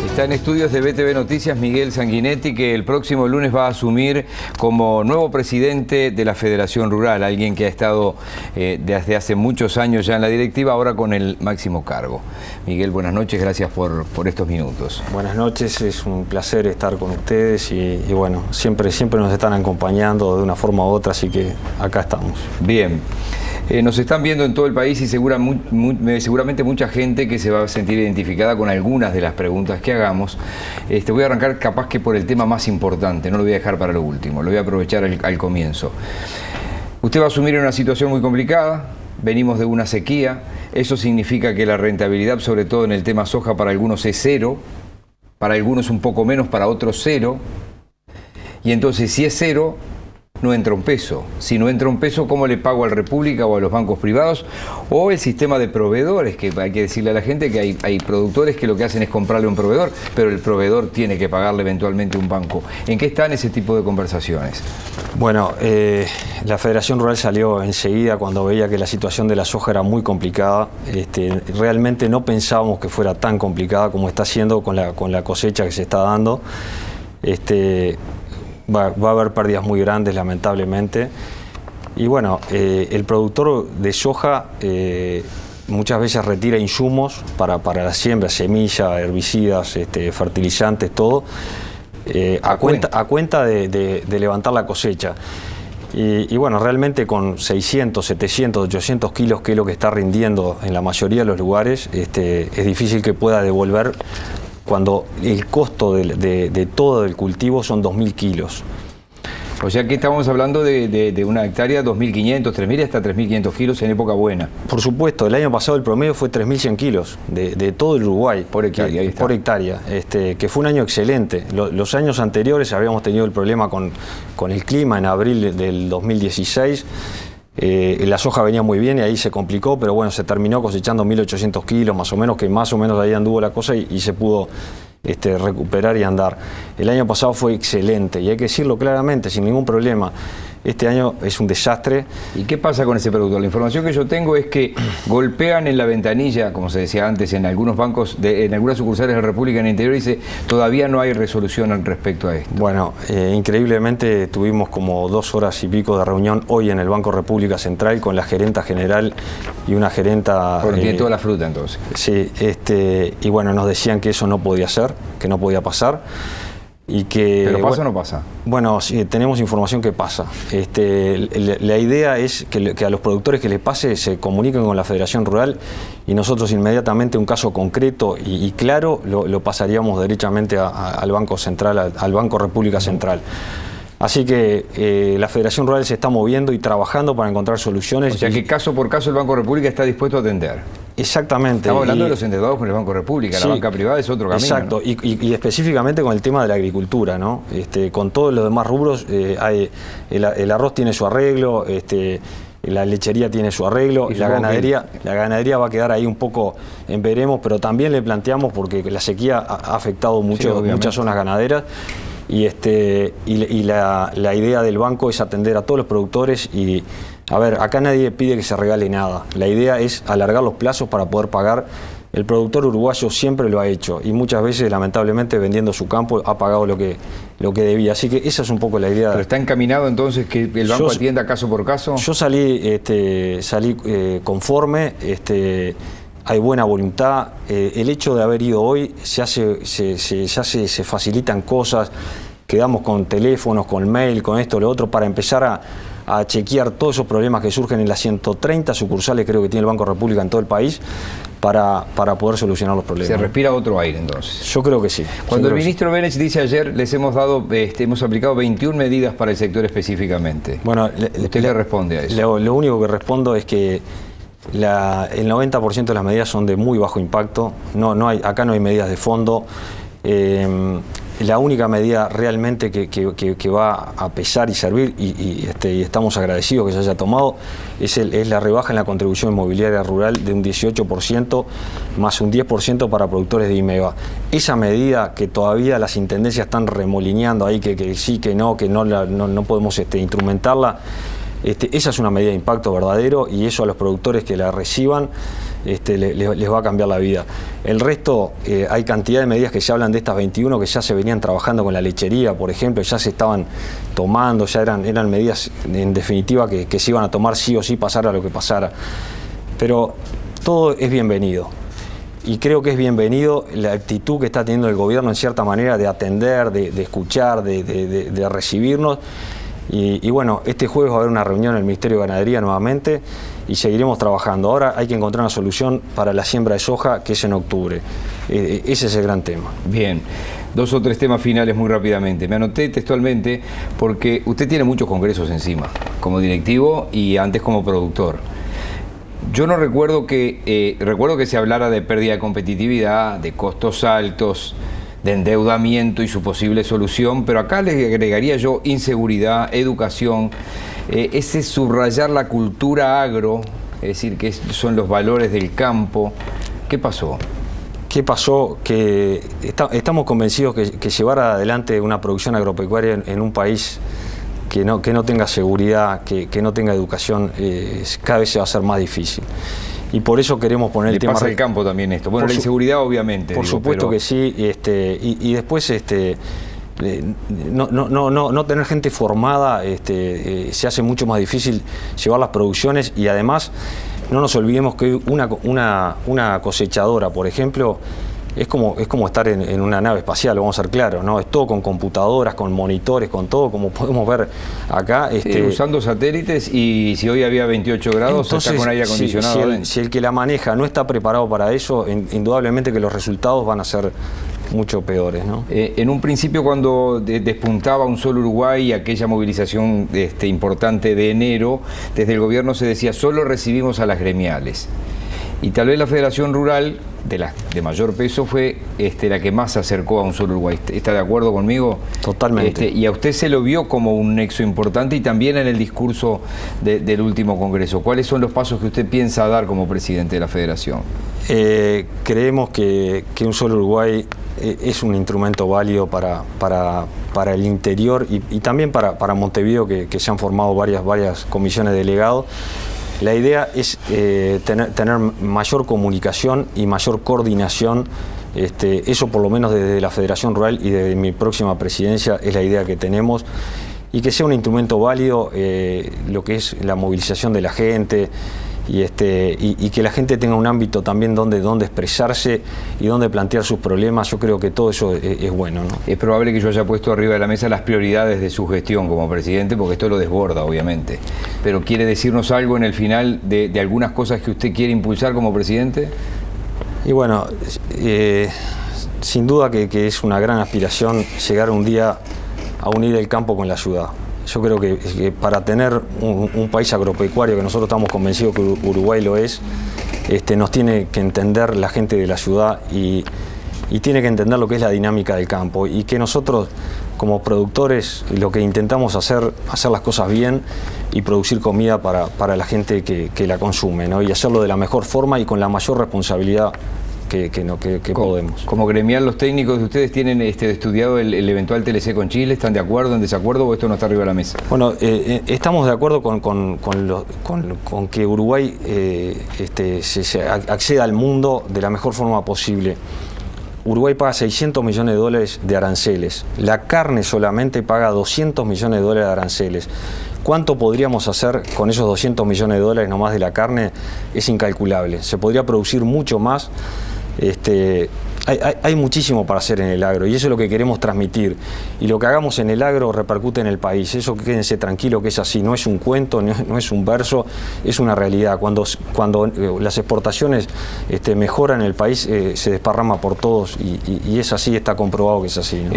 Está en estudios de BTV Noticias Miguel Sanguinetti, que el próximo lunes va a asumir como nuevo presidente de la Federación Rural, alguien que ha estado desde hace muchos años ya en la directiva, ahora con el máximo cargo. Miguel, buenas noches, gracias por estos minutos. Buenas noches, es un placer estar con ustedes y bueno, siempre nos están acompañando de una forma u otra, así que acá estamos. Bien. Nos están viendo en todo el país y seguramente mucha gente que se va a sentir identificada con algunas de las preguntas que hagamos. Voy a arrancar capaz que por el tema más importante, no lo voy a dejar para lo último, lo voy a aprovechar al comienzo. Usted va a asumir en una situación muy complicada, venimos de una sequía, eso significa que la rentabilidad, sobre todo en el tema soja, para algunos es cero, para algunos un poco menos, para otros cero, y entonces si es cero, no entra un peso. Si no entra un peso, ¿cómo le pago a la República o a los bancos privados? O el sistema de proveedores, que hay que decirle a la gente que hay productores que lo que hacen es comprarle a un proveedor, pero el proveedor tiene que pagarle eventualmente un banco. ¿En qué están ese tipo de conversaciones? Bueno, la Federación Rural salió enseguida cuando veía que la situación de la soja era muy complicada. Realmente no pensábamos que fuera tan complicada como está siendo con la cosecha que se está dando. Va a haber pérdidas muy grandes, lamentablemente. Y bueno, el productor de soja muchas veces retira insumos para la siembra, semilla, herbicidas, fertilizantes, todo, a cuenta de levantar la cosecha. Y bueno, realmente con 600, 700, 800 kilos, que es lo que está rindiendo en la mayoría de los lugares, es difícil que pueda devolver cuando el costo de todo el cultivo son 2.000 kilos. O sea que estamos hablando de una hectárea, 2.500, 3.000 hasta 3.500 kilos en época buena. Por supuesto, el año pasado el promedio fue 3.100 kilos de todo el Uruguay. Por hectárea. Por hectárea, que fue un año excelente. Los años anteriores habíamos tenido el problema con el clima en abril del 2016. La soja venía muy bien y ahí se complicó, pero bueno, se terminó cosechando 1.800 kilos más o menos, que más o menos ahí anduvo la cosa y se pudo recuperar y andar. El año pasado fue excelente y hay que decirlo claramente, sin ningún problema. Este año es un desastre. ¿Y qué pasa con ese producto? La información que yo tengo es que golpean en la ventanilla, como se decía antes, en algunos bancos, en algunas sucursales de la República en el interior, y dice, todavía no hay resolución al respecto a esto. Bueno, increíblemente tuvimos como 2 horas y pico de reunión hoy en el Banco República Central con la gerenta general y una gerenta... Porque tiene toda la fruta entonces. Sí, y bueno, nos decían que eso no podía ser, que no podía pasar. Y que, ¿pero pasa o no pasa? Bueno, sí, tenemos información que pasa. La idea es que a los productores que les pase se comuniquen con la Federación Rural y nosotros inmediatamente un caso concreto y claro lo pasaríamos derechamente al Banco Central, al Banco República Central. Así que la Federación Rural se está moviendo y trabajando para encontrar soluciones. O sea que caso por caso el Banco República está dispuesto a atender. Exactamente. Estamos hablando de los endeudados con el Banco República, sí, la banca privada es otro camino. Exacto, ¿no? y específicamente con el tema de la agricultura, ¿no? Con todos los demás rubros, el arroz tiene su arreglo, la lechería tiene su arreglo, y la ganadería va a quedar ahí un poco en veremos, pero también le planteamos, porque la sequía ha afectado mucho, sí, muchas zonas ganaderas, y la idea del banco es atender a todos los productores y, a ver, acá nadie pide que se regale nada. La idea es alargar los plazos para poder pagar. El productor uruguayo siempre lo ha hecho y muchas veces, lamentablemente, vendiendo su campo, ha pagado lo que debía. Así que esa es un poco la idea. ¿Pero está encaminado entonces que el banco atienda caso por caso? Yo salí conforme. Hay buena voluntad. El hecho de haber ido hoy se facilitan cosas. Quedamos con teléfonos, con mail, con esto, lo otro, para empezar a chequear todos esos problemas que surgen en las 130 sucursales, creo que tiene el Banco República en todo el país, para poder solucionar los problemas. ¿Se respira otro aire entonces? Yo creo que sí. Cuando el ministro Benech dice ayer, les hemos aplicado 21 medidas para el sector específicamente. Bueno, ¿usted le responde a eso? Lo único que respondo es que el 90% de las medidas son de muy bajo impacto. Acá no hay medidas de fondo. La única medida realmente que va a pesar y servir, y estamos agradecidos que se haya tomado, es la rebaja en la contribución inmobiliaria rural de un 18% más un 10% para productores de IMEVA. Esa medida que todavía las intendencias están remolineando ahí, que sí, que no podemos instrumentarla, esa es una medida de impacto verdadero y eso a los productores que la reciban les va a cambiar la vida. El resto, hay cantidad de medidas que se hablan de estas 21 que ya se venían trabajando con la lechería, por ejemplo, ya se estaban tomando, ya eran medidas en definitiva que se iban a tomar sí o sí, pasara lo que pasara. Pero todo es bienvenido. Y creo que es bienvenido la actitud que está teniendo el gobierno en cierta manera de atender, de escuchar, de recibirnos. Y bueno, este jueves va a haber una reunión en el Ministerio de Ganadería nuevamente y seguiremos trabajando. Ahora hay que encontrar una solución para la siembra de soja, que es en octubre. Ese es el gran tema. Bien, 2 o 3 temas finales muy rápidamente. Me anoté textualmente porque usted tiene muchos congresos encima, como directivo y antes como productor. Yo no recuerdo recuerdo que se hablara de pérdida de competitividad, de costos altos, de endeudamiento y su posible solución, pero acá le agregaría yo inseguridad, educación, ese subrayar la cultura agro, es decir, que son los valores del campo. ¿Qué pasó? ¿Qué pasó? Que estamos convencidos que llevar adelante una producción agropecuaria en un país que no tenga seguridad, que no tenga educación, cada vez se va a hacer más difícil. Y por eso queremos poner el tema... Le pasa al campo también esto. Bueno, la inseguridad obviamente. Por supuesto que sí. Y después no tener gente formada se hace mucho más difícil llevar las producciones, y además no nos olvidemos que una cosechadora, por ejemplo, es como estar en una nave espacial, vamos a ser claros, ¿no? Es todo con computadoras, con monitores, con todo, como podemos ver acá. Usando satélites, y si hoy había 28 grados, entonces, está con aire acondicionado. Si el que la maneja no está preparado para eso, indudablemente que los resultados van a ser mucho peores, ¿no? En un principio, cuando despuntaba Un Solo Uruguay, aquella movilización importante de enero, desde el gobierno se decía, solo recibimos a las gremiales. Y tal vez la Federación Rural, de mayor peso, fue la que más se acercó a Un Solo Uruguay. ¿Está de acuerdo conmigo? Totalmente. Y a usted se lo vio como un nexo importante, y también en el discurso del último Congreso. ¿Cuáles son los pasos que usted piensa dar como presidente de la Federación? Creemos que Un Solo Uruguay es un instrumento válido para el interior y también para Montevideo, que se han formado varias comisiones de delegados. La idea es tener mayor comunicación y mayor coordinación. Eso por lo menos desde la Federación Rural y desde mi próxima presidencia es la idea que tenemos, y que sea un instrumento válido lo que es la movilización de la gente, y que la gente tenga un ámbito también donde expresarse y donde plantear sus problemas. Yo creo que todo eso es bueno, ¿no? Es probable que yo haya puesto arriba de la mesa las prioridades de su gestión como presidente, porque esto lo desborda, obviamente. Pero ¿quiere decirnos algo en el final de algunas cosas que usted quiere impulsar como presidente? Y bueno, sin duda que es una gran aspiración llegar un día a unir el campo con la ciudad. Yo creo que para tener un país agropecuario, que nosotros estamos convencidos que Uruguay lo es, nos tiene que entender la gente de la ciudad y tiene que entender lo que es la dinámica del campo, y que nosotros como productores lo que intentamos hacer las cosas bien y producir comida para la gente que la consume, ¿no? Y hacerlo de la mejor forma y con la mayor responsabilidad que podemos. Como gremial, los técnicos de ustedes tienen estudiado el eventual TLC con Chile. ¿Están de acuerdo, en desacuerdo, o esto no está arriba de la mesa? Bueno, estamos de acuerdo con que Uruguay se acceda al mundo de la mejor forma posible. Uruguay paga 600 millones de dólares de aranceles. La carne solamente paga 200 millones de dólares de aranceles. ¿Cuánto podríamos hacer con esos 200 millones de dólares nomás de la carne? Es incalculable. Se podría producir mucho más. Hay muchísimo para hacer en el agro, y eso es lo que queremos transmitir. Y lo que hagamos en el agro repercute en el país. Eso, quédense tranquilos que es así. No es un cuento, no es un verso, es una realidad. Cuando las exportaciones mejoran, el país se desparrama por todos, y es así, está comprobado que es así, ¿no?